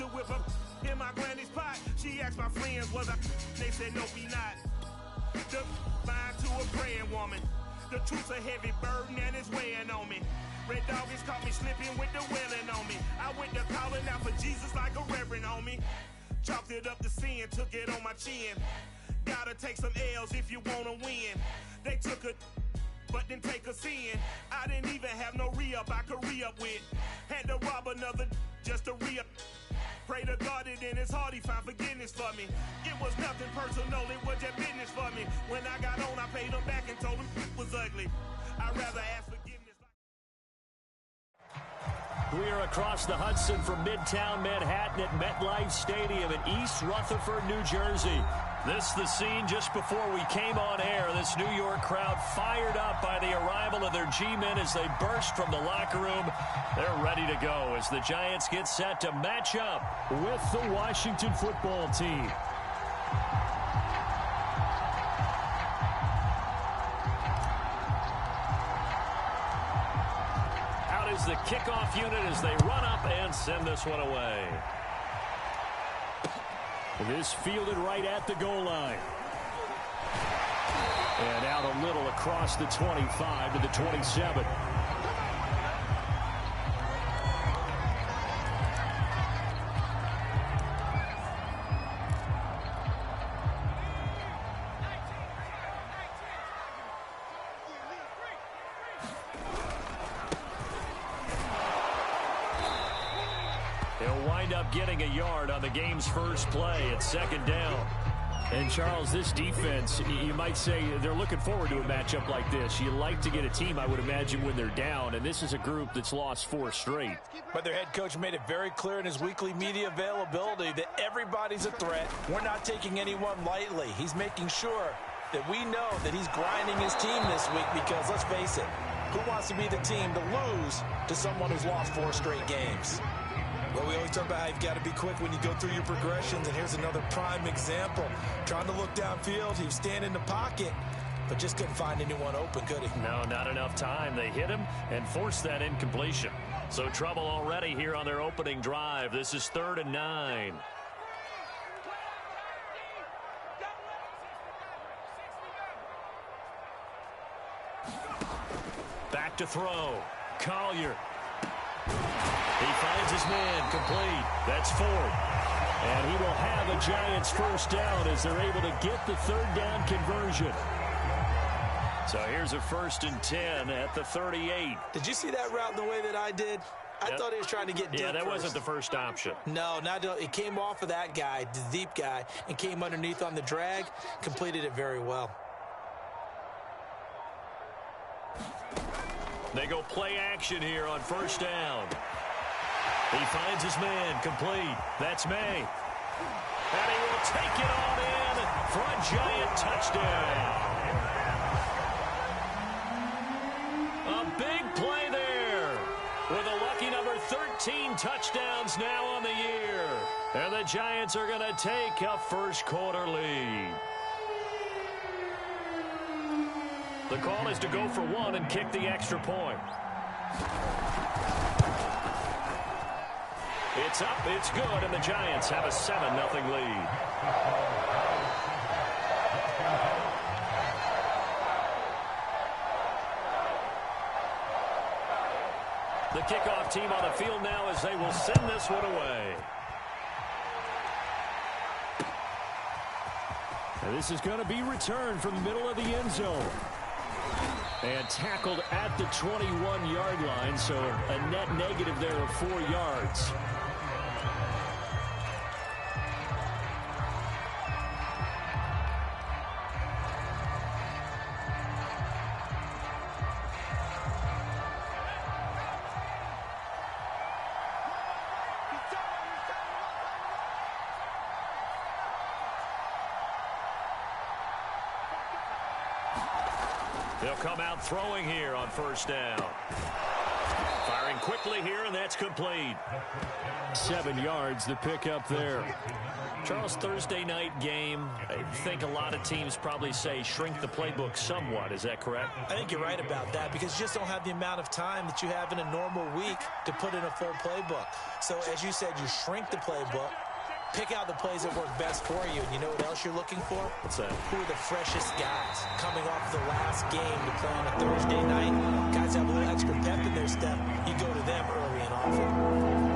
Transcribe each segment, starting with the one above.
whip up in my granny's pot. She asked my friends, was I? They said, no, be not. The mind to a praying woman. The truth's a heavy burden and it's weighing on me. Red doggies caught me slipping with the wailing on me. I went to calling out for Jesus like a reverend on me. Chalked it up to sin, took it on my chin. Gotta take some L's if you wanna win. They took a but didn't take us in. I didn't even have no re-up I could re-up with. Had to rob another just to re-up. Pray to God that in his heart he found forgiveness for me. It was nothing personal, it was just business for me. When I got on, I paid him back and told him it was ugly. I'd rather ask forgiveness. We are across the Hudson from Midtown Manhattan at MetLife Stadium in East Rutherford, New Jersey. This the scene just before we came on air. This New York crowd fired up by the arrival of their G-men as they burst from the locker room. They're ready to go as the Giants get set to match up with the Washington football team. Out is the kickoff unit as they run up and send this one away. This fielded right at the goal line. And out a little across the 25 to the 27. Getting a yard on the game's first play at second down. And, Charles, this defense, you might say they're looking forward to a matchup like this. You like to get a team, I would imagine, when they're down, and this is a group that's lost 4 straight. But their head coach made it very clear in his weekly media availability that everybody's a threat. We're not taking anyone lightly. He's making sure that we know that he's grinding his team this week because, let's face it, who wants to be the team to lose to someone who's lost 4 straight games? Well, we always talk about how you've got to be quick when you go through your progressions, and here's another prime example. Trying to look downfield, he was standing in the pocket, but just couldn't find anyone open, could he? No, not enough time. They hit him and forced that incompletion. So trouble already here on their opening drive. This is 3rd and 9. Back to throw. Collier. He finds his man complete. That's 4th. And he will have a Giants first down as they're able to get the 3rd down conversion. So here's a 1st and 10 at the 38. Did you see that route the way that I did? I thought he was trying to get deep. Yeah, that wasn't the first option. No, it came off of that guy, the deep guy, and came underneath on the drag, completed it very well. They go play action here on 1st down. He finds his man complete. That's May. And he will take it on in for a Giant touchdown. A big play there with a lucky number 13 touchdowns now on the year. And the Giants are going to take a first quarter lead. The call is to go for 1 and kick the extra point. It's up, it's good, and the Giants have a 7-0 lead. The kickoff team on the field now as they will send this one away. And this is going to be returned from the middle of the end zone. And tackled at the 21-yard line, so a net negative there of 4 yards. They'll come out throwing here on 1st down. Firing quickly here, and that's complete. 7 yards to pick up there. Charles, Thursday night game, I think a lot of teams probably say shrink the playbook somewhat. Is that correct? I think you're right about that because you just don't have the amount of time that you have in a normal week to put in a full playbook. So, as you said, you shrink the playbook, pick out the plays that work best for you, and you know what else you're looking for? What's that? Who are the freshest guys coming off the last game to play on a Thursday night? Guys have a little extra pep in their step. You go to them early and often.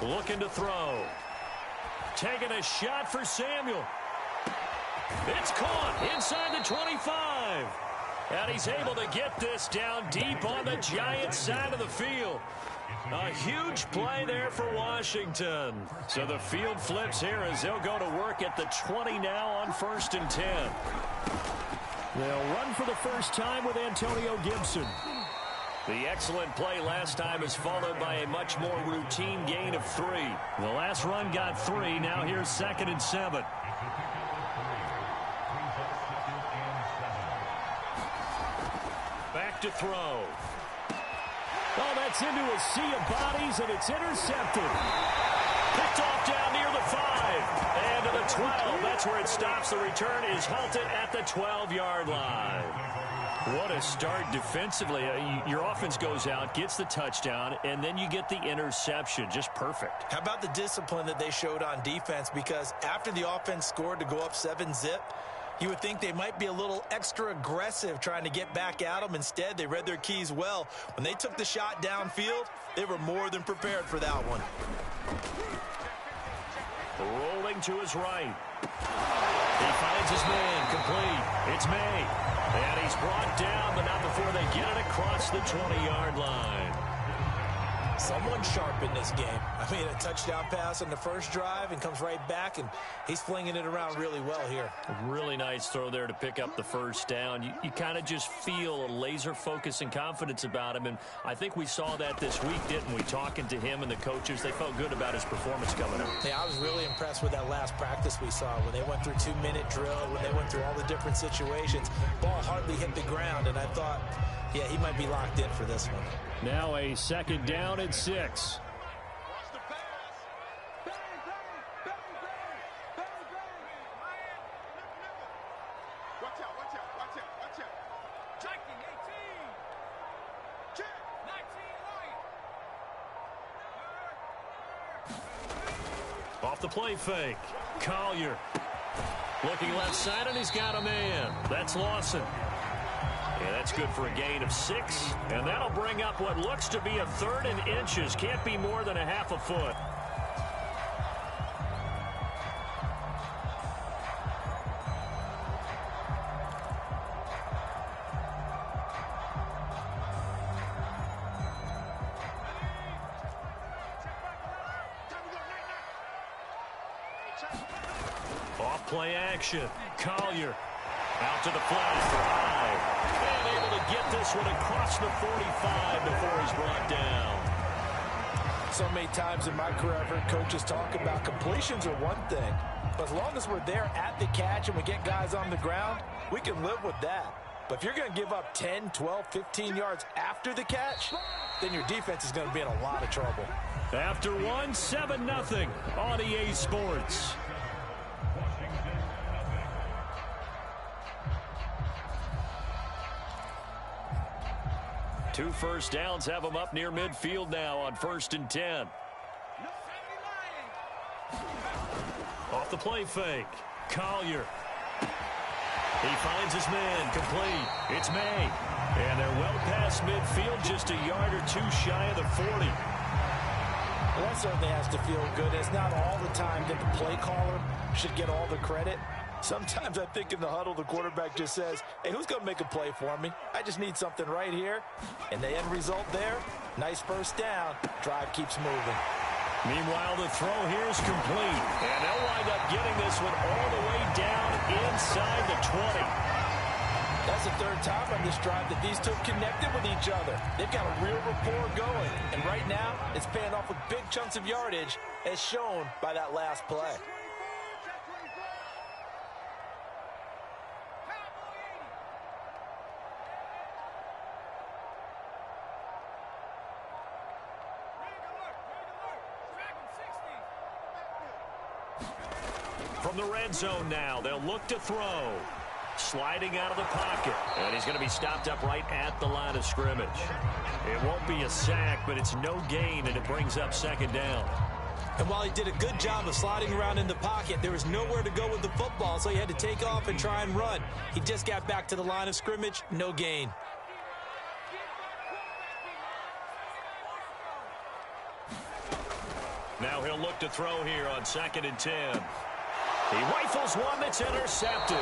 Looking to throw. Taking a shot for Samuel. It's caught inside the 25. And he's able to get this down deep on the Giants side of the field. A huge play there for Washington. So the field flips here as they'll go to work at the 20 now on 1st and 10. They'll run for the first time with Antonio Gibson. The excellent play last time is followed by a much more routine gain of 3. The last run got 3. Now here's 2nd and 7. Back to throw. Oh, that's into a sea of bodies, and it's intercepted. Picked off down near the 5. And to the 12. That's where it stops. The return is halted at the 12-yard line. What a start defensively. Your offense goes out, gets the touchdown, and then you get the interception. Just perfect. How about the discipline that they showed on defense? Because after the offense scored to go up 7-zip, you would think they might be a little extra aggressive trying to get back at them. Instead, they read their keys well. When they took the shot downfield, they were more than prepared for that one. Rolling to his right. He finds his man, complete. It's May. And he's brought down, but not before they get it across the 20-yard line. Someone sharp in this game. I mean, a touchdown pass on the first drive and comes right back, and he's flinging it around really well here. A really nice throw there to pick up the first down. You kind of just feel a laser focus and confidence about him, and I think we saw that this week, didn't we? Talking to him and the coaches, they felt good about his performance coming up. Yeah, I was really impressed with that last practice we saw when they went through 2-minute drill, when they went through all the different situations. Ball hardly hit the ground, and I thought, yeah, he might be locked in for this one. Now a 2nd down and 6. Off the play fake. Collier. Looking left side, and he's got a man. That's Lawson. Yeah, that's good for a gain of 6. And that'll bring up what looks to be a 3rd and inches. Can't be more than a half a foot. Off play action. Collier out to the flat for 5. And able to get this one across the 45 before he's brought down. So many times in my career, I've heard coaches talk about completions are one thing. But as long as we're there at the catch and we get guys on the ground, we can live with that. But if you're going to give up 10, 12, 15 yards after the catch, then your defense is going to be in a lot of trouble. After 1, 7-0 on EA Sports. Two first downs have them up near midfield now on 1st and 10. Off the play fake. Collier. He finds his man, complete. It's May. And they're well past midfield, just a yard or 2 shy of the 40. Well, that certainly has to feel good. It's not all the time that the play caller should get all the credit. Sometimes I think in the huddle, the quarterback just says, hey, who's going to make a play for me? I just need something right here. And the end result there, nice first down. Drive keeps moving. Meanwhile, the throw here is complete. And they'll wind up getting this one all the way down inside the 20. That's the third time on this drive that these two have connected with each other. They've got a real rapport going. And right now, it's paying off with big chunks of yardage, as shown by that last play. From the red zone now, they'll look to throw. Sliding out of the pocket. And he's going to be stopped up right at the line of scrimmage. It won't be a sack, but it's no gain, and it brings up second down. And while he did a good job of sliding around in the pocket, there was nowhere to go with the football, so he had to take off and try and run. He just got back to the line of scrimmage, no gain. Now he'll look to throw here on 2nd and 10. He rifles one that's intercepted.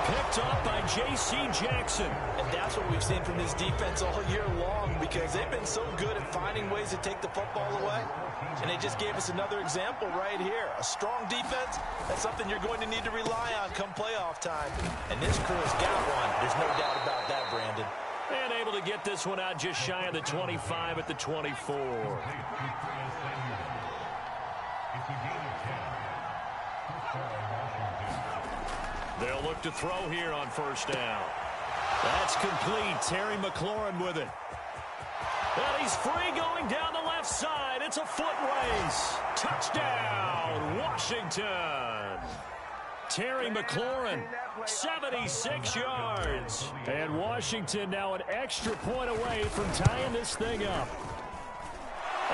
Picked up by J.C. Jackson. And that's what we've seen from this defense all year long, because they've been so good at finding ways to take the football away. And they just gave us another example right here. A strong defense, that's something you're going to need to rely on come playoff time. And this crew has got one. There's no doubt about that, Brandon. And able to get this one out just shy of the 25 at the 24. They'll look to throw here on 1st down. That's complete. Terry McLaurin with it. And he's free going down the left side. It's a foot race. Touchdown, Washington. Terry McLaurin, 76 yards. And Washington now an extra point away from tying this thing up.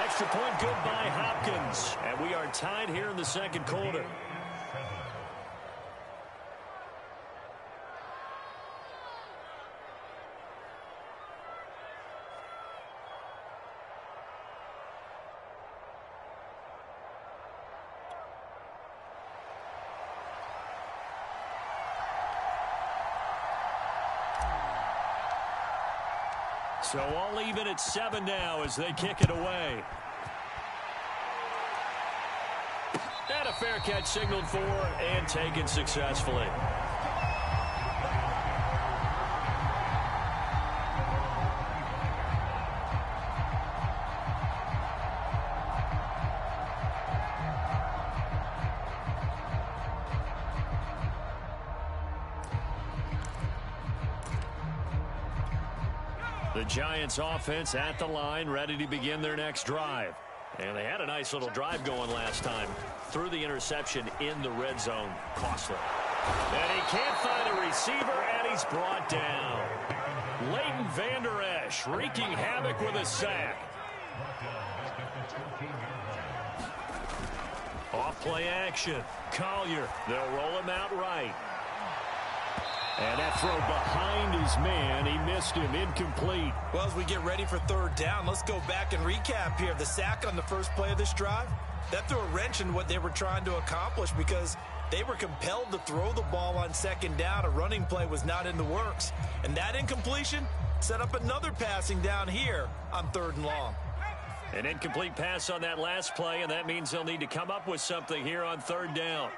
Extra point good by Hopkins. And we are tied here in the second quarter. So all even at 7 now as they kick it away. And a fair catch signaled for and taken successfully. The Giants offense at the line, ready to begin their next drive. And they had a nice little drive going last time. Threw the interception in the red zone. Costly. And he can't find a receiver, and he's brought down. Leighton Vander Esch wreaking havoc with a sack. Off play action. Collier. They'll roll him out right. And that throw behind his man, he missed him, incomplete. Well, as we get ready for 3rd down, let's go back and recap here. The sack on the first play of this drive, that threw a wrench in what they were trying to accomplish because they were compelled to throw the ball on 2nd down. A running play was not in the works. And that incompletion set up another passing down here on 3rd and long. An incomplete pass on that last play, and that means they'll need to come up with something here on 3rd down.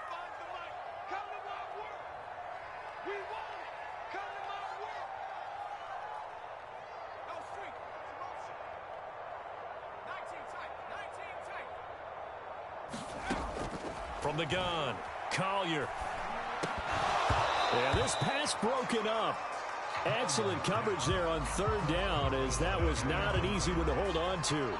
From the gun, Collier. And this pass broken up. Excellent coverage there on 3rd down, as that was not an easy one to hold on to.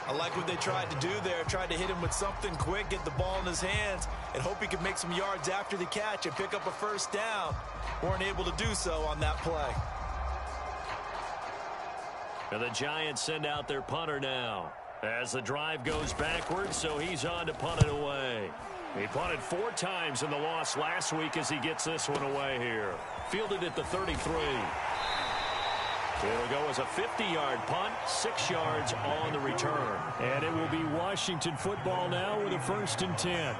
I like what they tried to do there. Tried to hit him with something quick, get the ball in his hands, and hope he could make some yards after the catch and pick up a 1st down. Weren't able to do so on that play. And the Giants send out their punter now. As the drive goes backwards, so he's on to punt it away. He punted 4 times in the loss last week as he gets this one away here. Fielded at the 33. It'll go as a 50-yard punt, 6 yards on the return. And it will be Washington football now with a 1st and 10.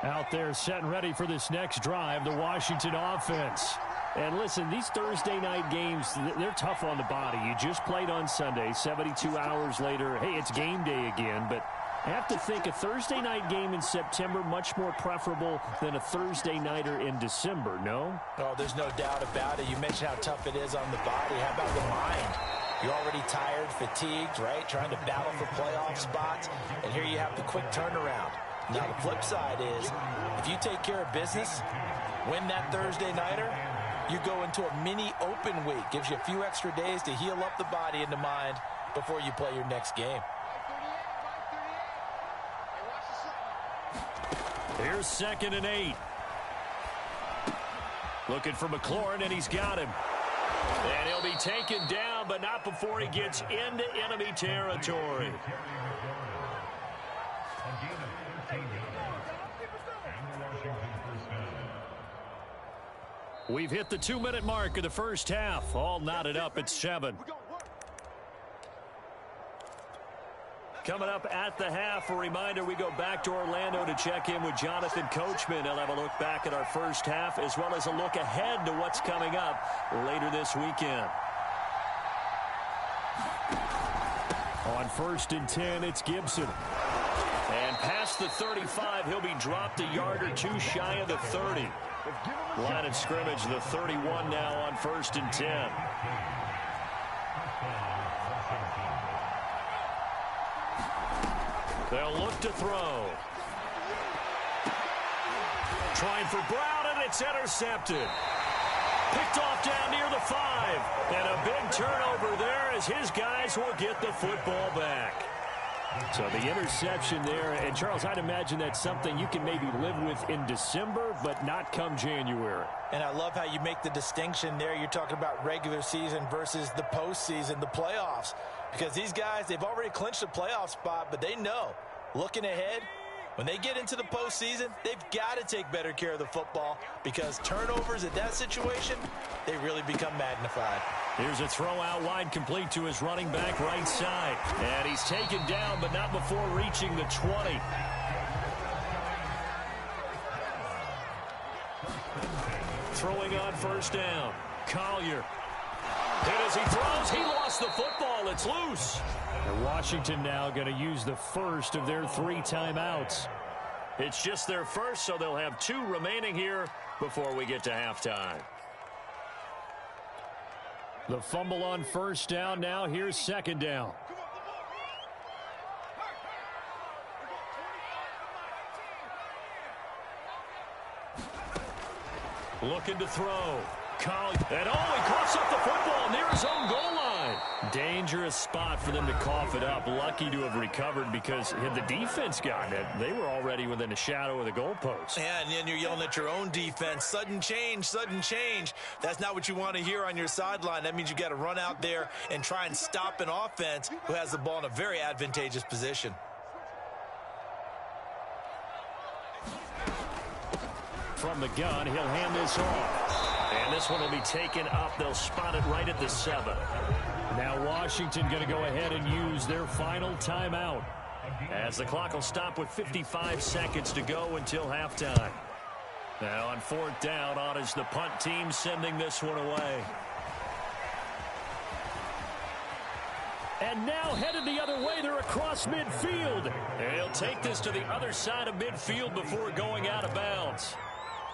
Out there set and ready for this next drive, the Washington offense. And listen, these Thursday night games, they're tough on the body. You just played on Sunday, 72 hours later. Hey, it's game day again, but I have to think a Thursday night game in September much more preferable than a Thursday nighter in December, no? Oh, there's no doubt about it. You mentioned how tough it is on the body. How about the mind? You're already tired, fatigued, right? Trying to battle for playoff spots. And here you have the quick turnaround. Now, the flip side is, if you take care of business, win that Thursday nighter, you go into a mini open week. Gives you a few extra days to heal up the body and the mind before you play your next game. Here's 2nd and 8. Looking for McLaurin, and he's got him. And he'll be taken down, but not before he gets into enemy territory. We've hit the 2-minute mark of the first half. All knotted up at 7. Coming up at the half, a reminder, we go back to Orlando to check in with Jonathan Coachman. He'll have a look back at our first half as well as a look ahead to what's coming up later this weekend. On 1st and 10, it's Gibson. And past the 35, he'll be dropped a yard or two shy of the 30. Line of scrimmage, the 31 now on 1st and 10. They'll look to throw. Trying for Brown, and it's intercepted. Picked off down near the 5. And a big turnover there as his guys will get the football back. So the interception there, and Charles, I'd imagine that's something you can maybe live with in December, but not come January. And I love how you make the distinction there. You're talking about regular season versus the postseason, the playoffs. Because these guys, they've already clinched a playoff spot, but they know, looking ahead, when they get into the postseason, they've got to take better care of the football because turnovers at that situation, they really become magnified. Here's a throw out wide, complete to his running back right side. And he's taken down, but not before reaching the 20. Throwing on 1st down. Collier. And as he throws, he lost the football. It's loose. And Washington now going to use the first of their 3 timeouts. It's just their first, so they'll have 2 remaining here before we get to halftime. The fumble on 1st down. Now here's 2nd down. Looking to throw. And he coughs up the football near his own goal line. Dangerous spot for them to cough it up. Lucky to have recovered because had the defense gotten it, they were already within a shadow of the goalpost. Yeah, and then you're yelling at your own defense. Sudden change, sudden change. That's not what you want to hear on your sideline. That means you got to run out there and try and stop an offense who has the ball in a very advantageous position. From the gun, he'll hand this off. And this one will be taken up. They'll spot it right at the 7. Now Washington going to go ahead and use their final timeout as the clock will stop with 55 seconds to go until halftime. Now on 4th down, on is the punt team sending this one away. And now headed the other way. They're across midfield. And he'll take this to the other side of midfield before going out of bounds.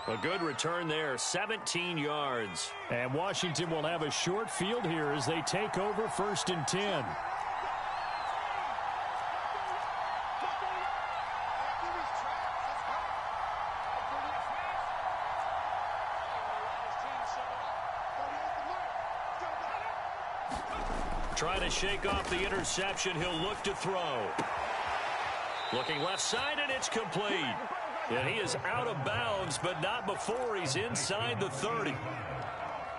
A good return there, 17 yards. And Washington will have a short field here as they take over 1st and 10. Trying to shake off the interception. He'll look to throw. Looking left side, and it's complete. And he is out of bounds, but not before he's inside the 30.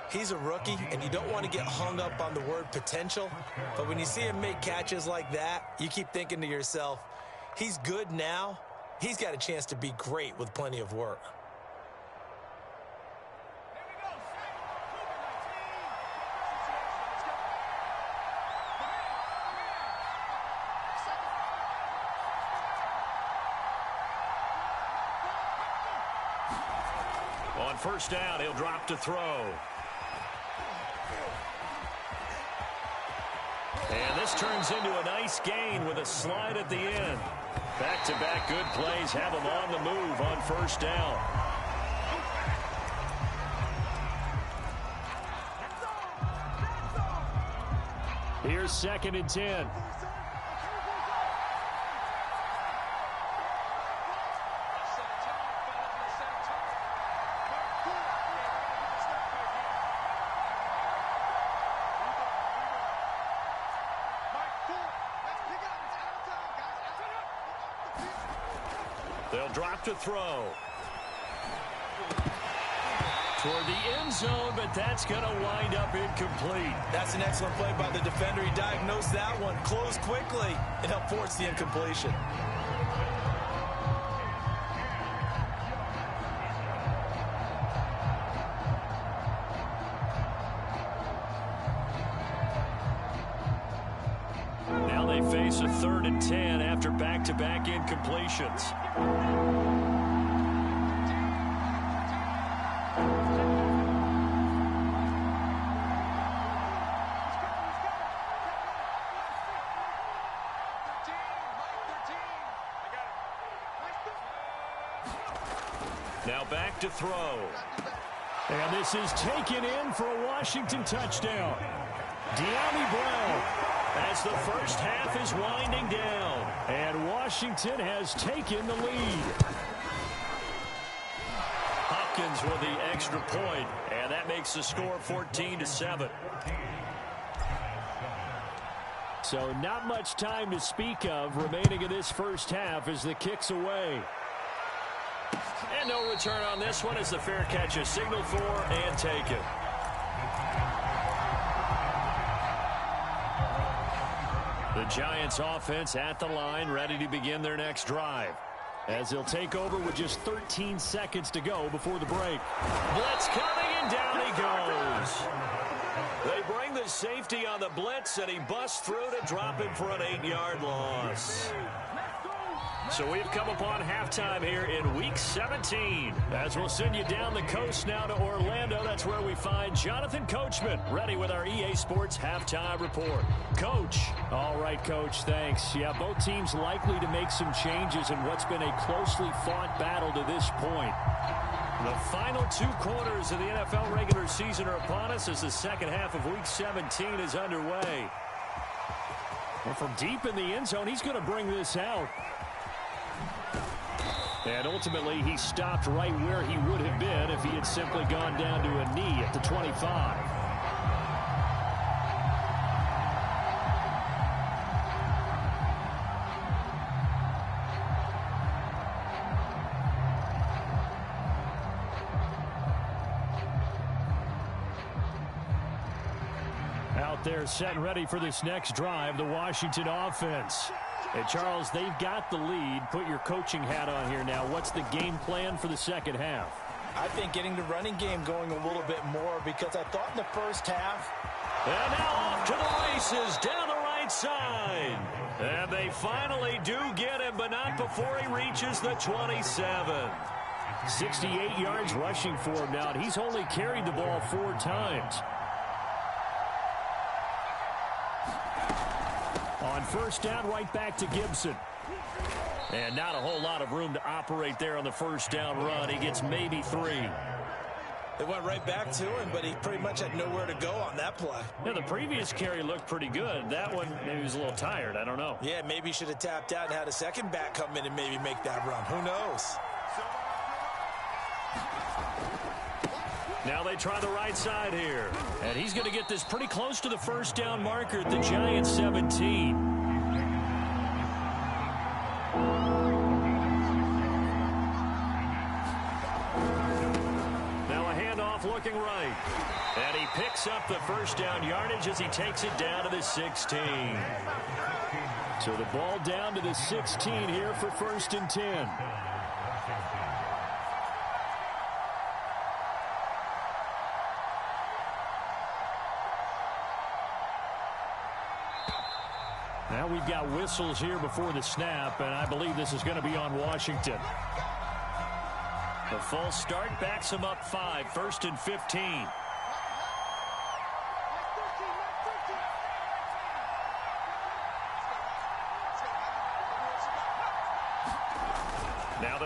He's a rookie, and you don't want to get hung up on the word potential. But when you see him make catches like that, you keep thinking to yourself, he's good now. He's got a chance to be great with plenty of work. On 1st down, he'll drop to throw. And this turns into a nice gain with a slide at the end. Back-to-back good plays have them on the move on first down. Here's 2nd and 10. They'll drop to throw. Toward the end zone, but that's going to wind up incomplete. That's an excellent play by the defender. He diagnosed that one, closed quickly, and helped force the incompletion. Now they face a 3rd and 10 after back-to-back incompletions. Now back to throw. And this is taken in for a Washington touchdown. De'Ami Brown as the first half is winding down. And Washington has taken the lead. Hopkins with the extra point, and that makes the score 14-7. So not much time to speak of remaining in this first half as the kick's away. And no return on this one as the fair catch is signaled for and taken. The Giants offense at the line, ready to begin their next drive. As they'll take over with just 13 seconds to go before the break. Blitz coming, and down he goes. They bring the safety on the blitz, and he busts through to drop him for an 8-yard loss. So we've come upon halftime here in Week 17. As we'll send you down the coast now to Orlando, that's where we find Jonathan Coachman, ready with our EA Sports Halftime Report. Coach. All right, Coach, thanks. Yeah, both teams likely to make some changes in what's been a closely fought battle to this point. The final 2 quarters of the NFL regular season are upon us as the second half of Week 17 is underway. Well, from deep in the end zone, he's going to bring this out. And ultimately, he stopped right where he would have been if he had simply gone down to a knee at the 25. Out there set and ready for this next drive, the Washington offense. And Charles, they've got the lead. Put your coaching hat on here now. What's the game plan for the second half? I think getting the running game going a little bit more, because I thought in the first half. And now off to the races down the right side. And they finally do get him, but not before he reaches the 27. 68 yards rushing for him now, and he's only carried the ball 4 times. On first down, right back to Gibson. And not a whole lot of room to operate there on the first down run. He gets maybe 3. They went right back to him, but he pretty much had nowhere to go on that play. Yeah, the previous carry looked pretty good. That one, maybe he was a little tired. I don't know. Yeah, maybe he should have tapped out and had a second back come in and maybe make that run. Who knows? Now they try the right side here. And he's going to get this pretty close to the first down marker at the Giants 17. Now a handoff looking right. And he picks up the first down yardage as he takes it down to the 16. So the ball down to the 16 here for 1st and 10. Now we've got whistles here before the snap, and I believe this is going to be on Washington. The false start backs him up 5, 1st and 15.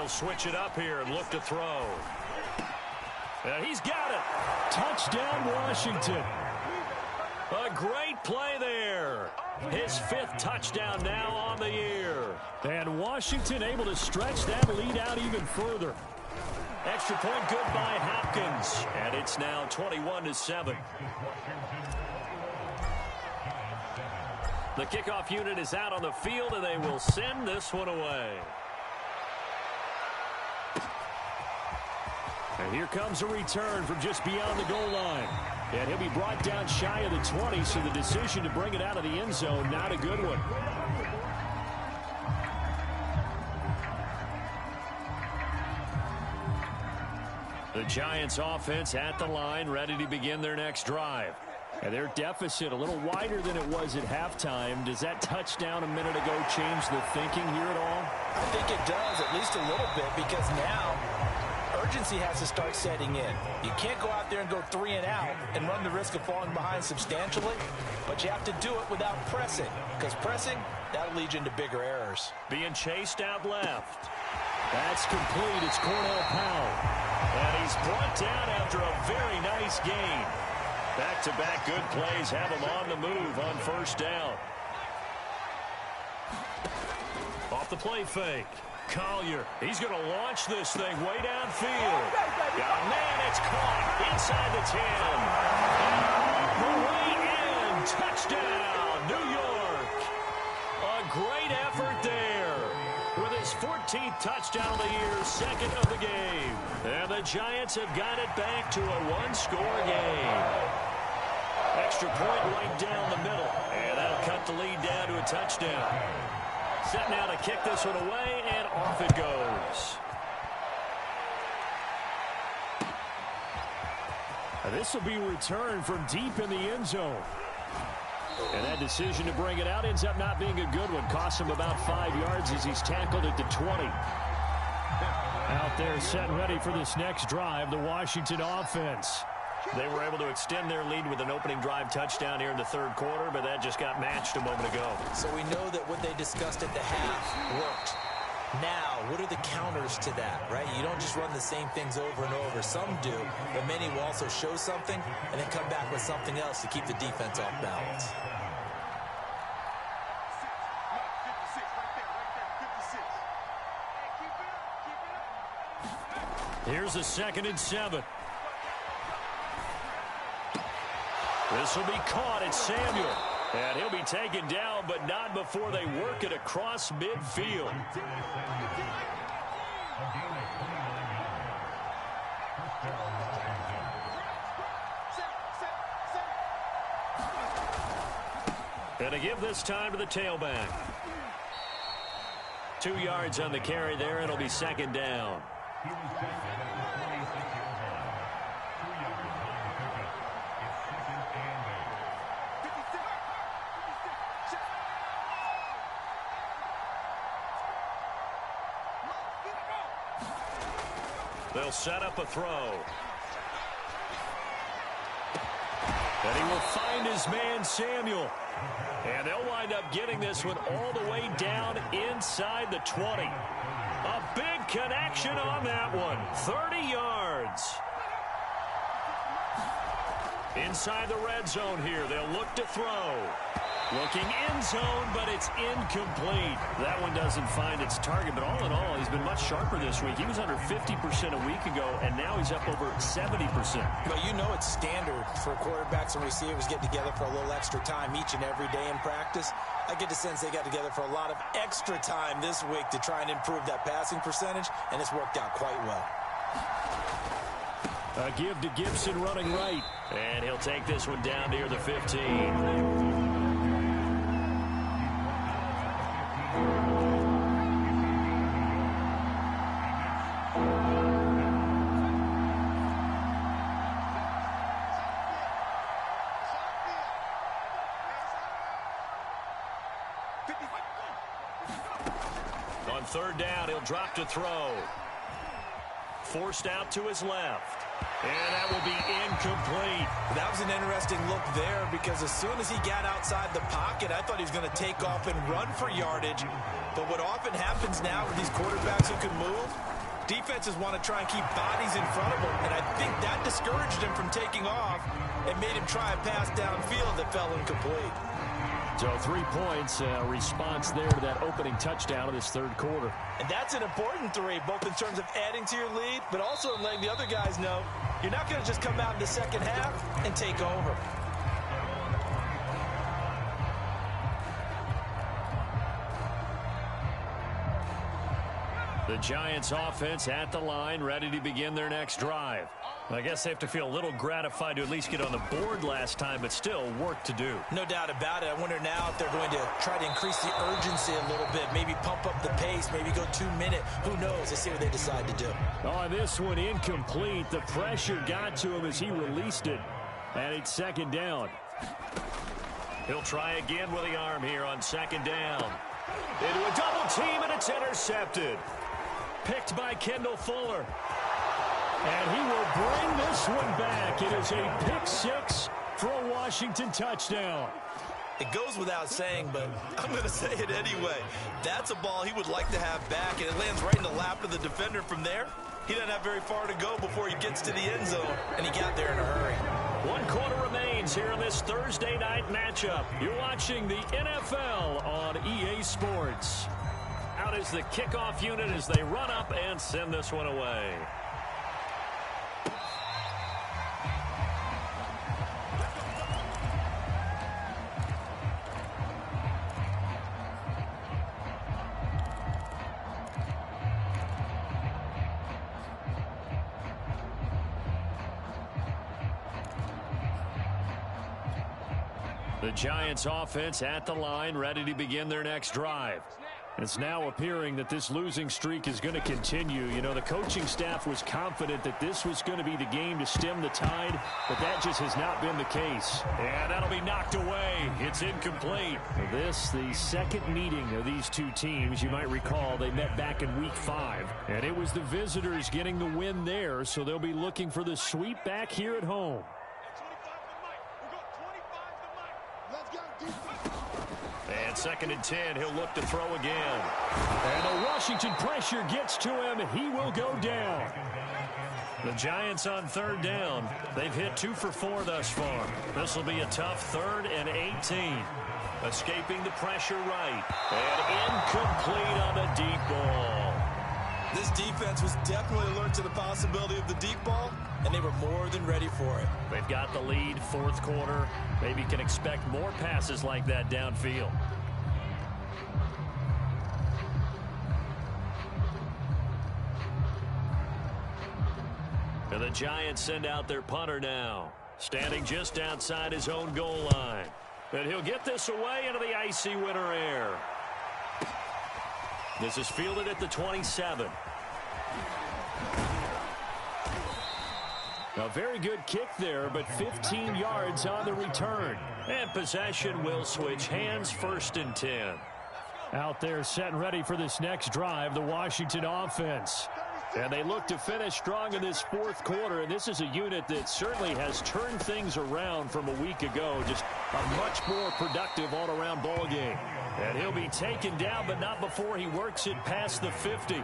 They'll switch it up here and look to throw. And he's got it. Touchdown, Washington. A great play there. His 5th touchdown now on the year. And Washington able to stretch that lead out even further. Extra point good by Hopkins. And it's now 21-7. The kickoff unit is out on the field, and they will send this one away. And here comes a return from just beyond the goal line. And he'll be brought down shy of the 20, so the decision to bring it out of the end zone, not a good one. The Giants offense at the line, ready to begin their next drive. And their deficit a little wider than it was at halftime. Does that touchdown a minute ago change the thinking here at all? I think it does, at least a little bit, because now urgency has to start setting in. You can't go out there and go 3 and out and run the risk of falling behind substantially, but you have to do it without pressing, because pressing, that'll lead you into bigger errors. Being chased out left. That's complete. It's Cornell Powell. And he's brought down after a very nice gain. Back-to-back good plays have him on the move on first down. Off the play fake. Collier, he's going to launch this thing way downfield. Oh, man, it's caught inside the 10. The way in. Touchdown, New York. A great effort there. With his 14th touchdown of the year, 2nd of the game. And the Giants have got it back to a 1-score game. Extra point right down the middle. And that'll cut the lead down to a touchdown. Set now to kick this one away, and off it goes. This will be returned from deep in the end zone. And that decision to bring it out ends up not being a good one. Costs him about 5 yards as he's tackled at the 20. Out there set and ready for this next drive, the Washington offense. They were able to extend their lead with an opening drive touchdown here in the 3rd quarter, but that just got matched a moment ago. So we know that what they discussed at the half worked. Now, what are the counters to that, right? You don't just run the same things over and over. Some do, but many will also show something and then come back with something else to keep the defense off balance. Here's a 2nd and 7. This will be caught at Samuel. And he'll be taken down, but not before they work it across midfield. And to give this time to the tailback. 2 yards on the carry there. It'll be 2nd down. They'll set up a throw. And he will find his man, Samuel. And they'll wind up getting this one all the way down inside the 20. A big connection on that one. 30 yards. Inside the red zone here. They'll look to throw. Looking end zone, but it's incomplete. That one doesn't find its target, but all in all, he's been much sharper this week. He was under 50% a week ago, and now he's up over 70%. But you know it's standard for quarterbacks and receivers get together for a little extra time each and every day in practice. I get the sense they got together for a lot of extra time this week to try and improve that passing percentage, and it's worked out quite well. A give to Gibson running right. And he'll take this one down near the 15. On 3rd down, he'll drop to throw. Forced out to his left. And that will be incomplete. That was an interesting look there because as soon as he got outside the pocket, I thought he was going to take off and run for yardage. But what often happens now with these quarterbacks who can move, Defenses want to try and keep bodies in front of him, and I think that discouraged him from taking off and made him try a pass downfield that fell incomplete. So 3 points, response there to that opening touchdown of this third quarter. And that's an important 3, both in terms of adding to your lead, but also in letting the other guys know you're not going to just come out in the second half and take over. The Giants offense at the line, ready to begin their next drive. I guess they have to feel a little gratified to at least get on the board last time, but still work to do. No doubt about it. I wonder now if they're going to try to increase the urgency a little bit, maybe pump up the pace, maybe go 2-minute. Who knows? Let's see what they decide to do. On this one, incomplete. The pressure got to him as he released it. And it's second down. He'll try again with the arm here on second down. Into a double team, and it's intercepted. Picked by Kendall Fuller. And he will bring this one back. It is a pick 6 for a Washington touchdown. It goes without saying, but I'm going to say it anyway. That's a ball he would like to have back, and it lands right in the lap of the defender from there. He doesn't have very far to go before he gets to the end zone, and he got there in a hurry. 1 quarter remains here in this Thursday night matchup. You're watching the NFL on EA Sports. Out is the kickoff unit as they run up and send this one away. The Giants offense at the line, ready to begin their next drive. It's now appearing that this losing streak is going to continue. You know, the coaching staff was confident that this was going to be the game to stem the tide, but that just has not been the case. And that'll be knocked away. It's incomplete. This, the second meeting of these two teams. You might recall they met back in Week 5, and it was the visitors getting the win there, so they'll be looking for the sweep back here at home. And second and 10, he'll look to throw again. And the Washington pressure gets to him. He will go down. The Giants on third down. They've hit 2 for 4 thus far. This will be a tough 3rd and 18. Escaping the pressure right. And incomplete on the deep ball. This defense was definitely alert to the possibility of the deep ball, and they were more than ready for it. They've got the lead, 4th quarter. Maybe can expect more passes like that downfield. And the Giants send out their punter now, standing just outside his own goal line. And he'll get this away into the icy winter air. This is fielded at the 27. A very good kick there, but 15 yards on the return. And possession will switch hands, 1st and 10. Out there set and ready for this next drive, the Washington offense. And they look to finish strong in this 4th quarter, and this is a unit that certainly has turned things around from a week ago. Just a much more productive all-around ball game. And he'll be taken down, but not before he works it past the 50.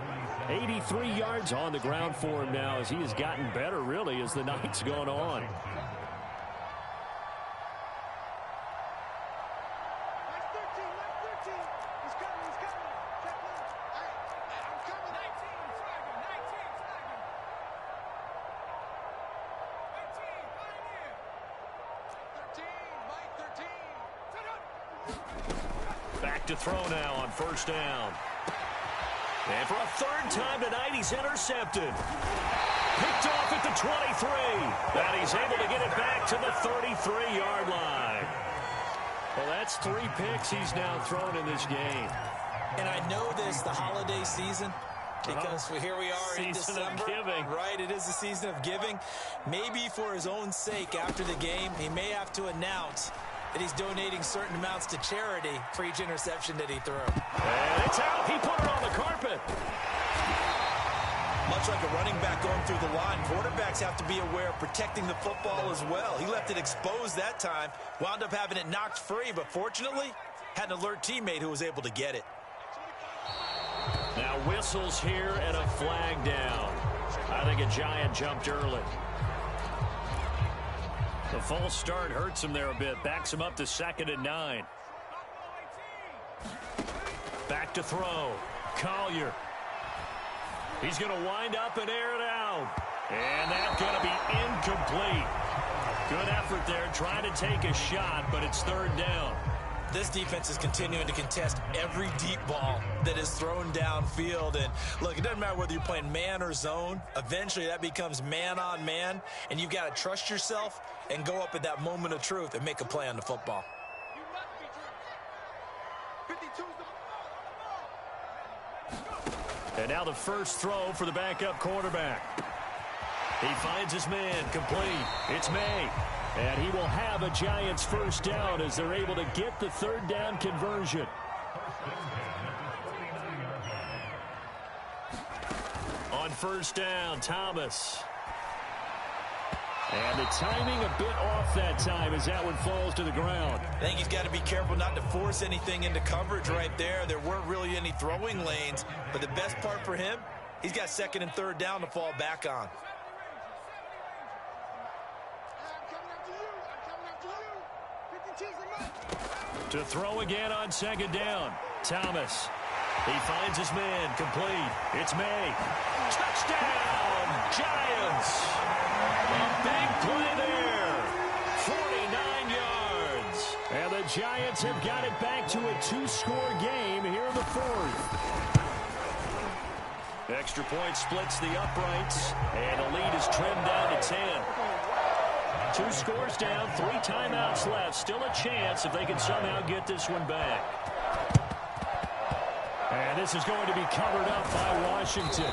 83 yards on the ground for him now as he has gotten better, really, as the night's gone on. Back to throw now on 1st down. And for a 3rd time tonight, he's intercepted. Picked off at the 23. And he's able to get it back to the 33-yard line. Well, that's 3 picks he's now thrown in this game. And I know this, the holiday season, because here we are in December. Of giving. Right, it is the season of giving. Maybe for his own sake after the game, he may have to announce that he's donating certain amounts to charity for each interception that he threw. And it's out. He put it on the carpet. Much like a running back going through the line, quarterbacks have to be aware of protecting the football as well. He left it exposed that time, wound up having it knocked free, but fortunately, had an alert teammate who was able to get it. Now whistles here and a flag down. I think a Giant jumped early. The false start hurts him there a bit. Backs him up to 2nd and 9. Back to throw. Collier. He's going to wind up and air it out. And that's going to be incomplete. Good effort there trying to take a shot, but it's 3rd down. This defense is continuing to contest every deep ball that is thrown downfield. And look, it doesn't matter whether you're playing man or zone. Eventually that becomes man on man, and you've got to trust yourself and go up at that moment of truth and make a play on the football. And now the first throw for the backup quarterback. He finds his man complete. It's May. And he will have a Giants first down as they're able to get the 3rd down conversion. On first down, Thomas. And the timing a bit off that time as that one falls to the ground. I think he's got to be careful not to force anything into coverage right there. There weren't really any throwing lanes. But the best part for him, he's got 2nd and 3rd down to fall back on. To throw again on 2nd down. Thomas. He finds his man complete. It's May. Touchdown, Giants. A big play there. 49 yards. And the Giants have got it back to a 2-score game here in the 4th. Extra point splits the uprights. And the lead is trimmed down to 10. 2 scores down, 3 timeouts left. Still a chance if they can somehow get this one back. And this is going to be covered up by Washington.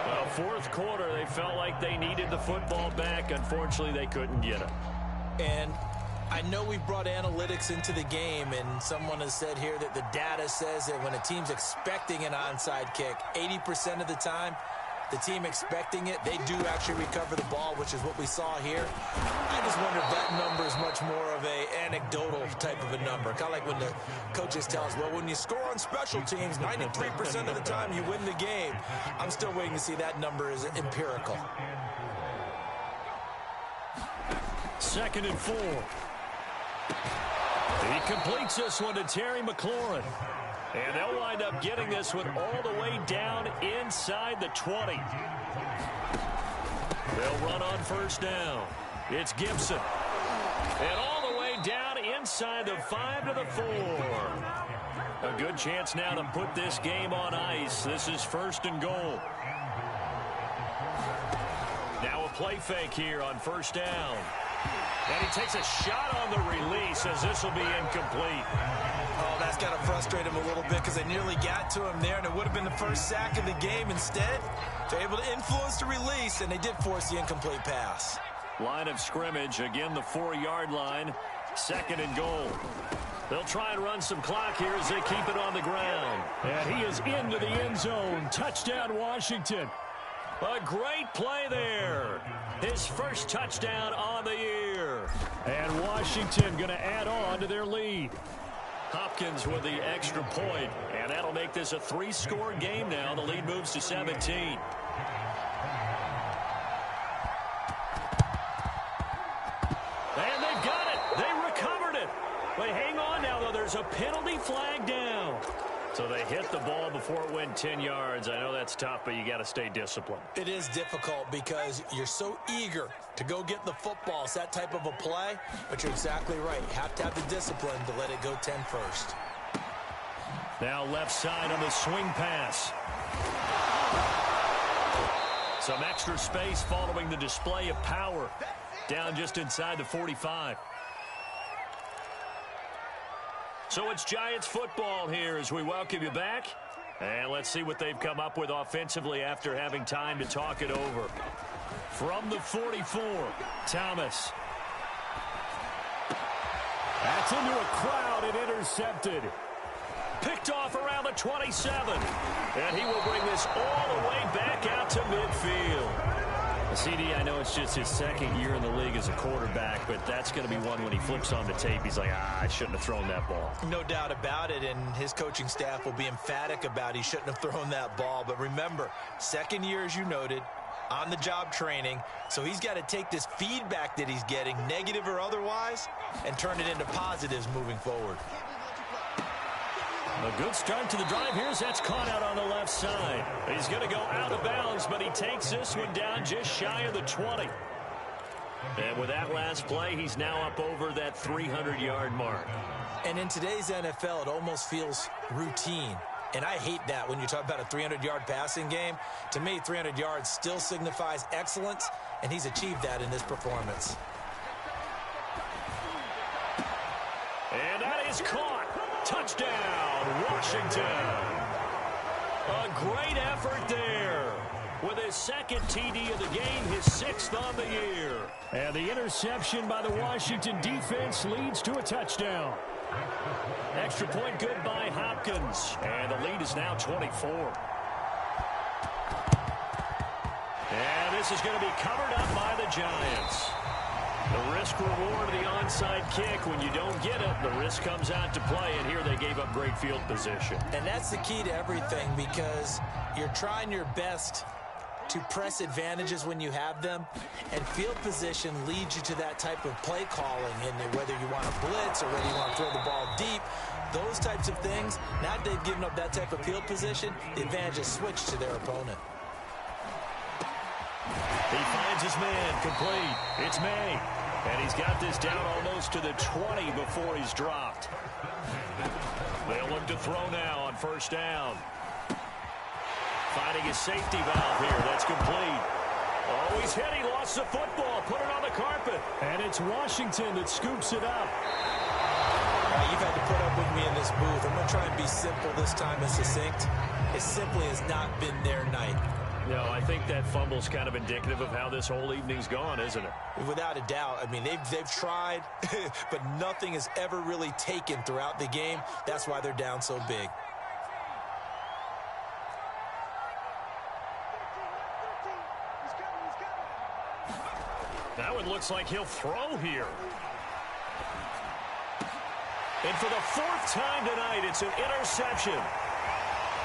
Well, 4th quarter, they felt like they needed the football back. Unfortunately, they couldn't get it. And I know we've brought analytics into the game, and someone has said here that the data says that when a team's expecting an onside kick, 80% of the time, the team expecting it, they do actually recover the ball, which is what we saw here. I just wonder if that number is much more of a anecdotal type of a number. Kind of like when the coaches tell us, well, when you score on special teams, 93% of the time you win the game. I'm still waiting to see that number is empirical. 2nd and 4. He completes this one to Terry McLaurin. And they'll wind up getting this one all the way down inside the 20. They'll run on first down. It's Gibson. And all the way down inside the 5 to the 4. A good chance now to put this game on ice. This is 1st and goal. Now a play fake here on first down. And he takes a shot on the release as this will be incomplete. Oh, that's got to frustrate him a little bit because they nearly got to him there, and it would have been the first sack of the game. Instead, they're able to influence the release, and they did force the incomplete pass. Line of scrimmage, again the 4-yard line, 2nd and goal. They'll try and run some clock here as they keep it on the ground. And he is into the end zone. Touchdown, Washington. A great play there. His first touchdown on the year. And Washington going to add on to their lead. Hopkins with the extra point, and that'll make this a 3-score game now. The lead moves to 17. And they've got it. They recovered it. But hang on now, though. There's a penalty flag down. So they hit the ball before it went 10 yards. I know that's tough, but you got to stay disciplined. It is difficult because you're so eager to go get the football. It's that type of a play, but you're exactly right. You have to have the discipline to let it go 10 first. Now left side on the swing pass. Some extra space following the display of power. Down just inside the 45. So it's Giants football here as we welcome you back. And let's see what they've come up with offensively after having time to talk it over. From the 44, Thomas. That's into a crowd and intercepted. Picked off around the 27. And he will bring this all the way back out to midfield. CD, I know it's just his second year in the league as a quarterback, but that's going to be one when he flips on the tape, he's like, I shouldn't have thrown that ball. No doubt about it, and his coaching staff will be emphatic about he shouldn't have thrown that ball. But remember, second year, as you noted, on-the-job training, so he's got to take this feedback that he's getting, negative or otherwise, and turn it into positives moving forward. A good start to the drive. That's caught out on the left side. He's going to go out of bounds, but he takes this one down just shy of the 20. And with that last play, he's now up over that 300-yard mark. And in today's NFL, it almost feels routine. And I hate that when you talk about a 300-yard passing game. To me, 300 yards still signifies excellence, and he's achieved that in this performance. And that is caught. Touchdown, Washington. A great effort there. With his second TD of the game, his 6th on the year. And the interception by the Washington defense leads to a touchdown. Extra point good by Hopkins. And the lead is now 24. And this is going to be covered up by the Giants. The risk-reward of the onside kick. When you don't get it, the risk comes out to play, and here they gave up great field position. And that's the key to everything, because you're trying your best to press advantages when you have them, and field position leads you to that type of play calling, and whether you want to blitz or whether you want to throw the ball deep, those types of things. Now that they've given up that type of field position, the advantage is switched to their opponent. He finds his man, complete. It's May. And he's got this down almost to the 20 before he's dropped. They'll look to throw now on first down. Finding his safety valve here. That's complete. Oh, he's hit. He lost the football. Put it on the carpet. And it's Washington that scoops it up. You've had to put up with me in this booth. I'm going to try and be simple this time and succinct. It simply has not been their night. No, I think that fumble's kind of indicative of how this whole evening's gone, isn't it? Without a doubt. I mean, they've tried, but nothing has ever really taken throughout the game. That's why they're down so big. Now it looks like he'll throw here. And for the 4th time tonight, it's an interception.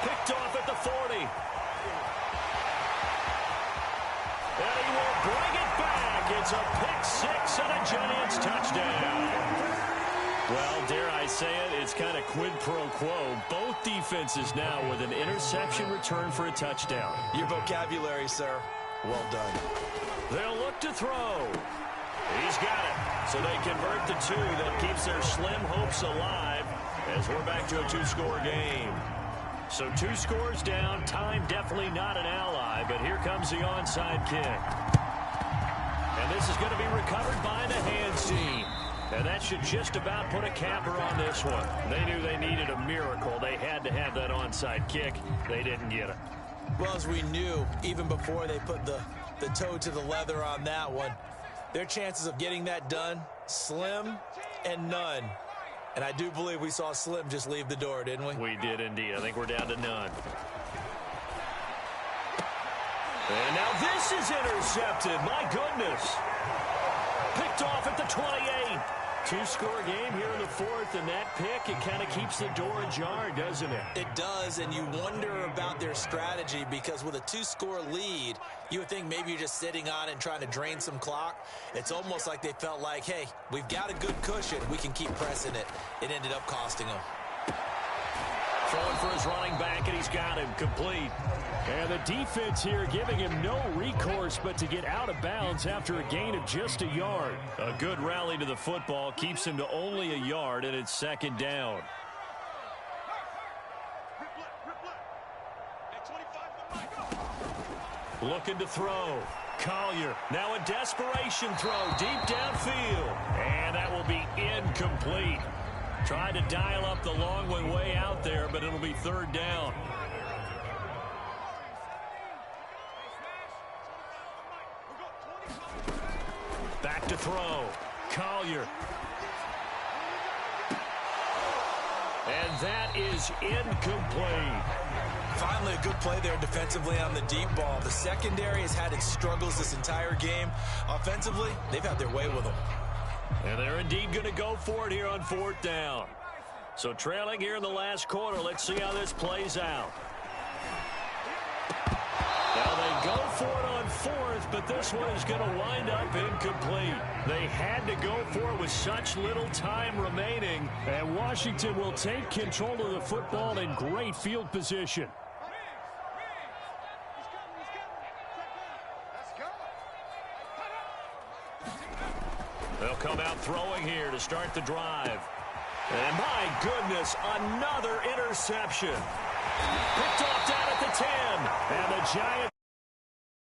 Picked off at the 40. And he will bring it back. It's a pick-6 and a Giants touchdown. Well, dare I say it, it's kind of quid pro quo. Both defenses now with an interception return for a touchdown. Your vocabulary, sir. Well done. They'll look to throw. He's got it. So they convert the 2. That keeps their slim hopes alive as we're back to a 2-score game. So 2 scores down. Time definitely not an ally, but here comes the onside kick. And this is going to be recovered by the hands team. And that should just about put a capper on this one. They knew they needed a miracle. They had to have that onside kick. They didn't get it. Well, as we knew, even before they put the toe to the leather on that one, their chances of getting that done, slim and none. And I do believe we saw Slim just leave the door, didn't we? We did indeed. I think we're down to none. And now this is intercepted. My goodness. Picked off at the 28. 2-score game here in the 4th, and that pick, it kind of keeps the door ajar, doesn't it? It does, and you wonder about their strategy, because with a 2-score lead, you would think maybe you're just sitting on it and trying to drain some clock. It's almost like they felt like, hey, we've got a good cushion. We can keep pressing it. It ended up costing them. Throwing for his running back, and he's got him complete. And the defense here giving him no recourse but to get out of bounds after a gain of just a yard. A good rally to the football keeps him to only a yard, and it's 2nd down. Looking to throw. Collier, now a desperation throw deep downfield. And that will be incomplete. Tried to dial up the long one way out there, but it'll be 3rd down. Back to throw. Collier. And that is incomplete. Finally, a good play there defensively on the deep ball. The secondary has had its struggles this entire game. Offensively, they've had their way with them. And they're indeed going to go for it here on 4th down. So trailing here in the last quarter. Let's see how this plays out. Now they go for it on 4th, but this one is going to wind up incomplete. They had to go for it with such little time remaining. And Washington will take control of the football in great field position. They'll come out throwing here to start the drive. And my goodness, another interception. Picked off down at the 10. And the Giants